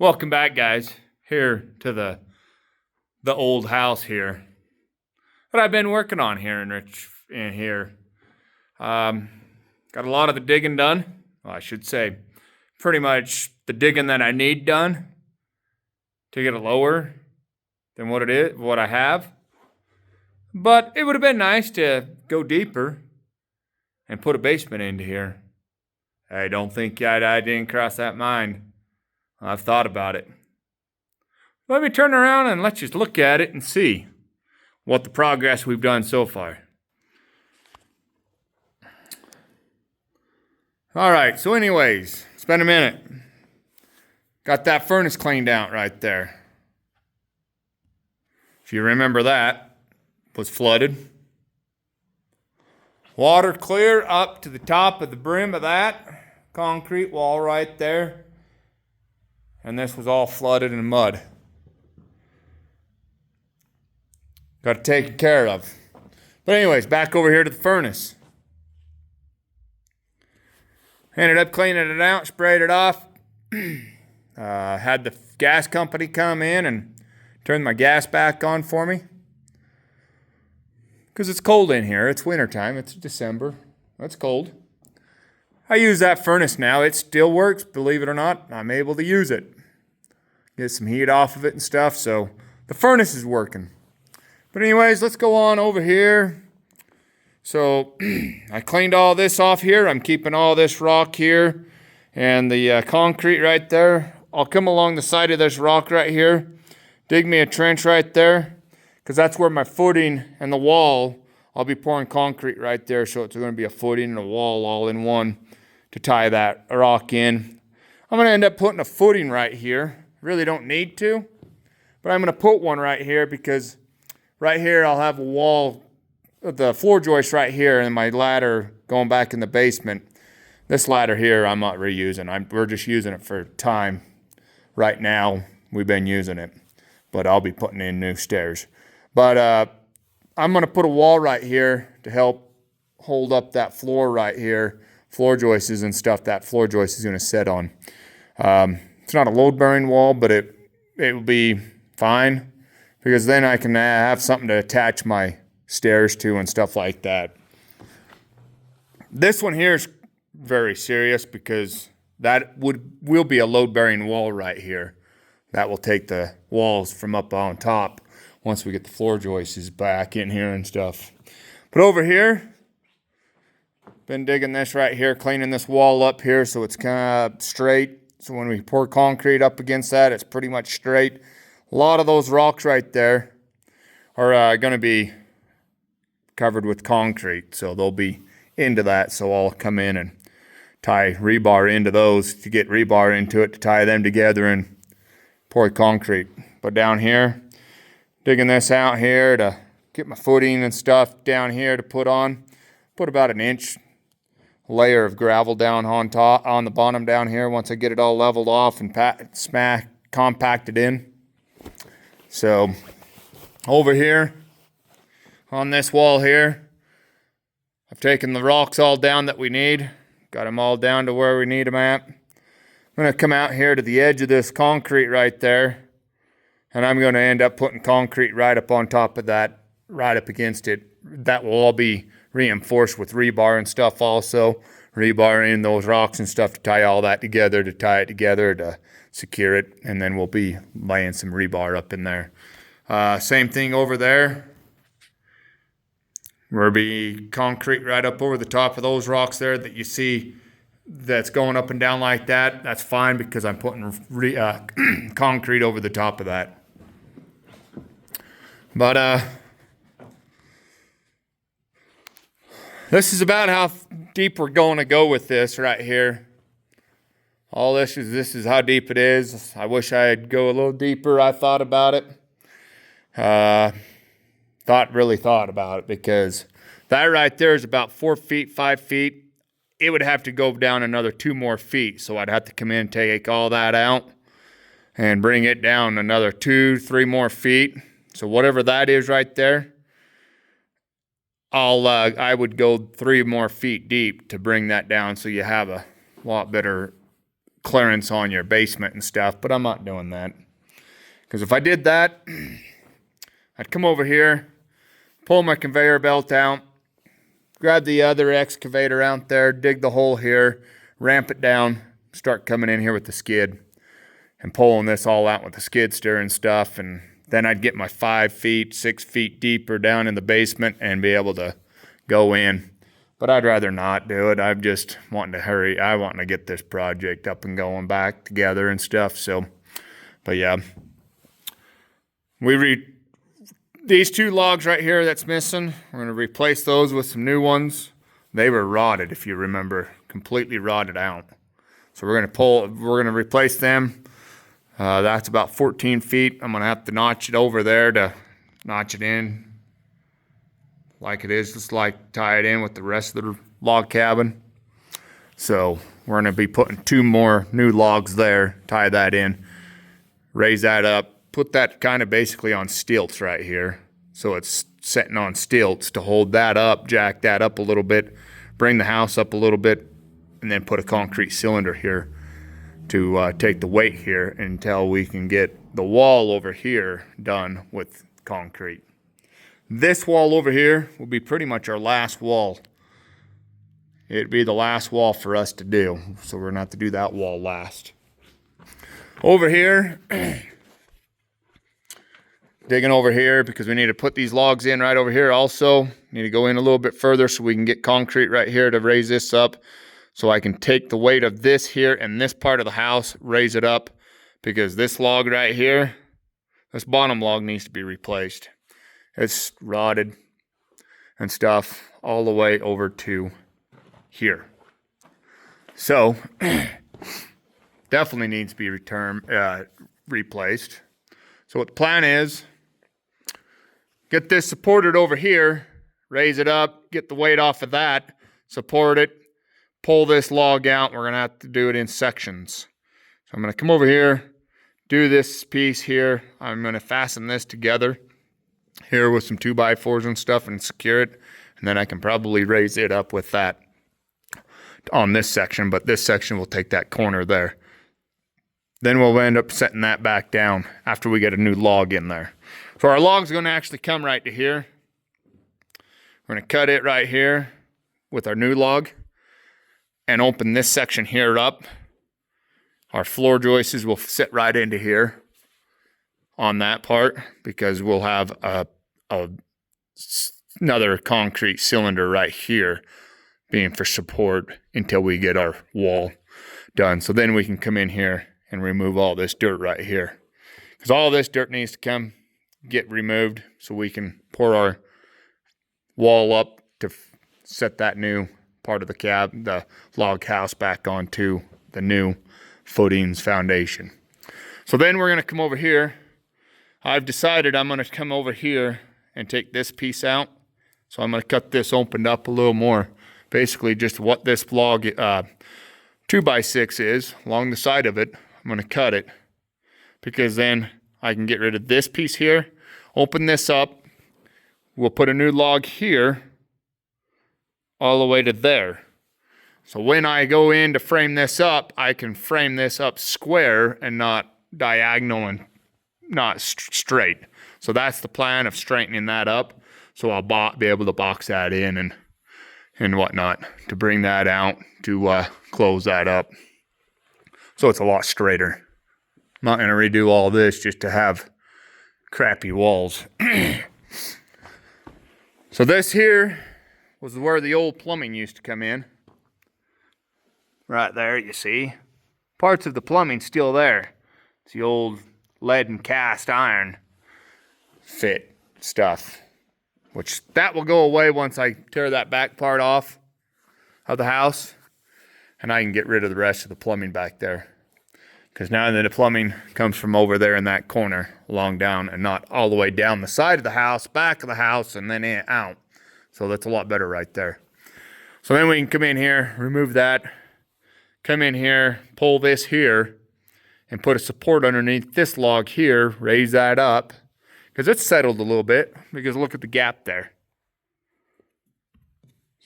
Welcome back, guys, here to the old house here that I've been working on here in here. Got a lot of the digging done. Well, I should say pretty much the digging that I need done to get it lower than what I have. But it would have been nice to go deeper and put a basement into here. I don't think I didn't cross that mind. I've thought about it. Let me turn around and let's just look at it and see what the progress we've done so far. All right, so anyways, it's been a minute. Got that furnace cleaned out right there. If you remember that, was flooded. Water clear up to the top of the brim of that concrete wall right there. And this was all flooded in mud. Got it taken care of. But anyways, back over here to the furnace. Ended up cleaning it out, sprayed it off. Had the gas company come in and turn my gas back on for me. Because it's cold in here. It's wintertime. It's December. It's cold. I use that furnace now. It still works, believe it or not. I'm able to use it. Get some heat off of it and stuff, so the furnace is working. But anyways, let's go on over here. So I cleaned all this off here. I'm keeping all this rock here and the concrete right there. I'll come along the side of this rock right here, dig me a trench right there, because that's where my footing and the wall, I'll be pouring concrete right there, so it's going to be a footing and a wall all in one to tie that rock in. I'm going to end up putting a footing right here. Really don't need to, but I'm going to put one right here because right here I'll have a wall, the floor joist right here, and my ladder going back in the basement. This ladder here I'm not reusing. We're just using it for time. Right now we've been using it, but I'll be putting in new stairs. But I'm going to put a wall right here to help hold up that floor right here. Floor joists and stuff that floor joist is going to sit on. It's not a load-bearing wall, but it will be fine because then I can have something to attach my stairs to and stuff like that. This one here is very serious because that will be a load-bearing wall right here. That will take the walls from up on top once we get the floor joists back in here and stuff. But over here, been digging this right here, cleaning this wall up here so it's kind of straight. So when we pour concrete up against that, it's pretty much straight. A lot of those rocks right there are going to be covered with concrete, so they'll be into that. So I'll come in and tie rebar into those to get rebar into it to tie them together and pour concrete. But down here, digging this out here to get my footing and stuff down here to put on. Put about an inch layer of gravel down on top, on the bottom down here once I get it all leveled off and compacted in. So over here on this wall here, I've taken the rocks all down that we need. Got them all down to where we need them at. I'm going to come out here to the edge of this concrete right there, and I'm going to end up putting concrete right up on top of that, right up against it. That will all be reinforced with rebar and stuff also. Rebar in those rocks and stuff to tie all that together, to secure it, and then we'll be laying some rebar up in there. Same thing over there. There'll be concrete right up over the top of those rocks there that you see that's going up and down like that. That's fine because I'm putting concrete over the top of that. But this is about how deep we're going to go with this right here. All this is how deep it is. I wish I'd go a little deeper. I thought about it. Really thought about it because that right there is about 4 feet, 5 feet. It would have to go down another 2 more feet. So I'd have to come in and take all that out and bring it down another 2, 3 more feet. So whatever that is right there, I would go 3 more feet deep to bring that down so you have a lot better clearance on your basement and stuff, but I'm not doing that. Because if I did that, I'd come over here, pull my conveyor belt out, grab the other excavator out there, dig the hole here, ramp it down, start coming in here with the skid and pulling this all out with the skid steer and stuff. And then I'd get my 5 feet, 6 feet deeper down in the basement and be able to go in. But I'd rather not do it. I'm just wanting to hurry. I want to get this project up and going back together and stuff. So, but yeah. These 2 logs right here that's missing, we're going to replace those with some new ones. They were rotted, if you remember, completely rotted out. So we're going to replace them. That's about 14 feet. I'm going to have to notch it over there to notch it in like it is, just like tie it in with the rest of the log cabin. So we're going to be putting 2 more new logs there, tie that in, raise that up, put that kind of basically on stilts right here. So it's sitting on stilts to hold that up, jack that up a little bit, bring the house up a little bit, and then put a concrete cylinder here to take the weight here until we can get the wall over here done with concrete. This wall over here will be pretty much our last wall. It'd be the last wall for us to do. So we're going to have to do that wall last. Over here, digging over here because we need to put these logs in right over here also. Need to go in a little bit further so we can get concrete right here to raise this up. So I can take the weight of this here and this part of the house, raise it up, because this log right here, this bottom log needs to be replaced. It's rotted and stuff all the way over to here. So definitely needs to be replaced. So what the plan is, get this supported over here, raise it up, get the weight off of that, support it, pull this log out. We're going to have to do it in sections. So I'm going to come over here, do this piece here. I'm going to fasten this together here with some 2x4s and stuff and secure it. And then I can probably raise it up with that on this section, but this section will take that corner there. Then we'll end up setting that back down after we get a new log in there. So our log's going to actually come right to here. We're going to cut it right here with our new log and open this section here up. Our floor joists will sit right into here on that part because we'll have another concrete cylinder right here being for support until we get our wall done. So then we can come in here and remove all this dirt right here, because all this dirt needs to get removed so we can pour our wall up to set that new part of the log house back onto the new footings foundation. So then we're going to come over here. I've decided I'm going to come over here and take this piece out. So I'm going to cut this opened up a little more. Basically just what this log 2x6 is along the side of it. I'm going to cut it because then I can get rid of this piece here, open this up. We'll put a new log here all the way to there. So when I go in to frame this up, I can frame this up square and not diagonal and not straight. So that's the plan of straightening that up. So I'll be able to box that in and whatnot to bring that out to close that up. So it's a lot straighter. I'm not going to redo all this just to have crappy walls. So this here was where the old plumbing used to come in. Right there, you see. Parts of the plumbing still there. It's the old lead and cast iron fit stuff, which that will go away once I tear that back part off of the house and I can get rid of the rest of the plumbing back there. Because now that the plumbing comes from over there in that corner along down and not all the way down the side of the house, back of the house, and then in, out. So that's a lot better right there. So then we can come in here, remove that, come in here, pull this here, and put a support underneath this log here, raise that up, because it's settled a little bit, because look at the gap there.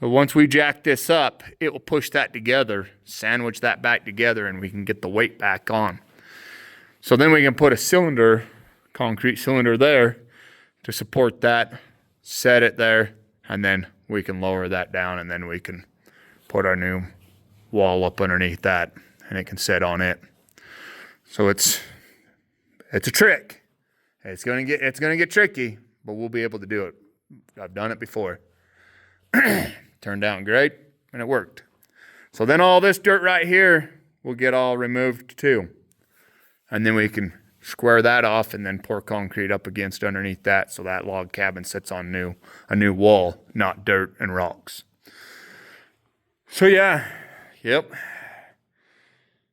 So But once we jack this up, it will push that together, sandwich that back together, and we can get the weight back on. So then we can put a cylinder, concrete cylinder there to support that, set it there, and then we can lower that down, and then we can put our new wall up underneath that, and it can set on it. So it's a trick. It's gonna get tricky, but we'll be able to do it. I've done it before. Turned out great, and it worked. So then all this dirt right here will get all removed too. And then we can square that off and then pour concrete up against underneath that, so that log cabin sits on a new wall, not dirt and rocks. So yeah, yep.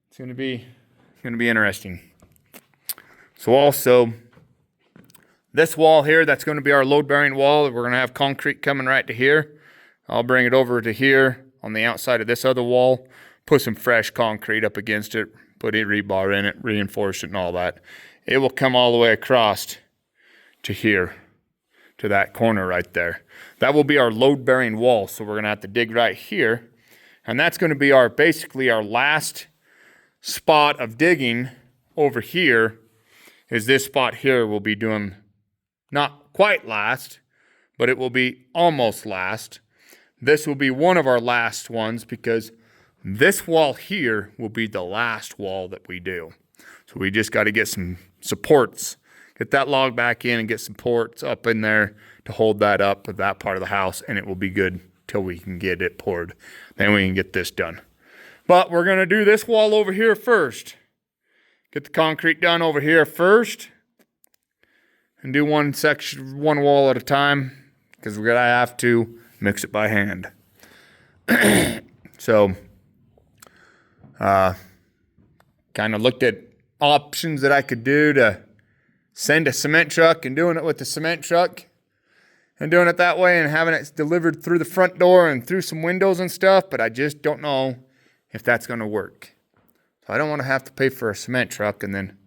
It's gonna be interesting. So also, this wall here, that's going to be our load-bearing wall. We're going to have concrete coming right to here. I'll bring it over to here on the outside of this other wall, put some fresh concrete up against it, put a rebar in it, reinforce it and all that. It will come all the way across to here, to that corner right there. That will be our load-bearing wall, so we're going to have to dig right here. And that's going to be basically our last spot of digging over here. Is this spot here will be doing not quite last, but it will be almost last. This will be one of our last ones because this wall here will be the last wall that we do. So we just got to get some supports, get that log back in and get supports up in there to hold that up with that part of the house, and it will be good till we can get it poured. Then we can get this done. But we're going to do this wall over here first. Get the concrete done over here first. And do one wall at a time, because we're going to have to mix it by hand. So, kind of looked at options that I could do to send a cement truck and doing it with the cement truck and doing it that way and having it delivered through the front door and through some windows and stuff, but I just don't know if that's going to work. So I don't want to have to pay for a cement truck and then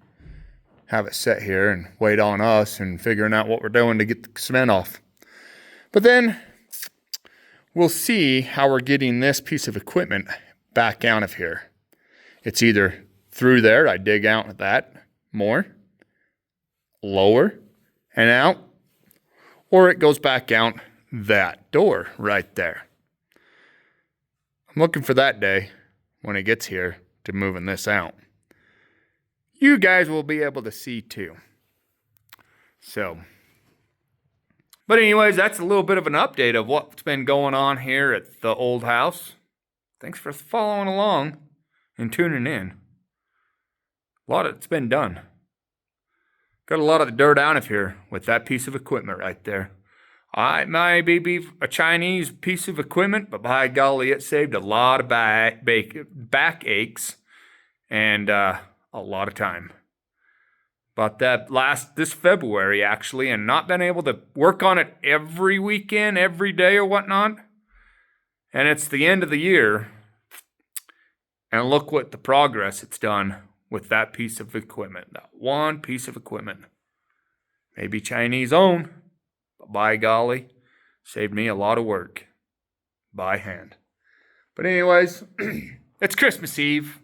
have it sit here and wait on us and figuring out what we're doing to get the cement off. But then we'll see how we're getting this piece of equipment back out of here. It's either through there, I dig out that more, lower and out, or it goes back out that door right there. I'm looking for that day when it gets here to moving this out. You guys will be able to see too. So, but anyways, that's a little bit of an update of what's been going on here at the old house. Thanks for following along and tuning in. A lot of it's been done. Got a lot of the dirt out of here with that piece of equipment right there. It might be a Chinese piece of equipment, but by golly, it saved a lot of back aches and a lot of time. But this February actually, and not been able to work on it every weekend, every day or whatnot. And it's the end of the year. And look what the progress it's done with that piece of equipment. That one piece of equipment. Maybe Chinese owned, but by golly, saved me a lot of work by hand. But anyways, it's Christmas Eve.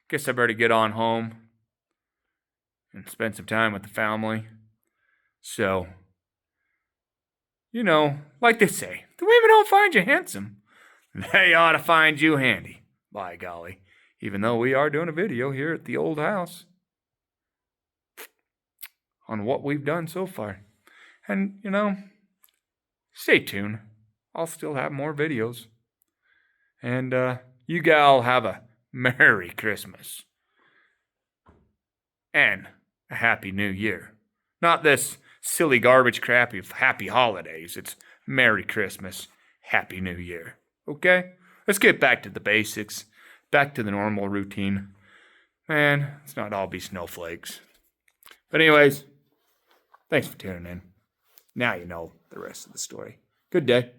Guess I better get on home and spend some time with the family. So, like they say, the women don't find you handsome. They ought to find you handy, by golly. Even though we are doing a video here at the old house on what we've done so far. And, stay tuned. I'll still have more videos. And you gal have a Merry Christmas. And a Happy New Year. Not this silly garbage crap of Happy Holidays. It's Merry Christmas, Happy New Year. Okay? Let's get back to the basics. Back to the normal routine. Man, let's not all be snowflakes. But anyways, thanks for tuning in. Now you know the rest of the story. Good day.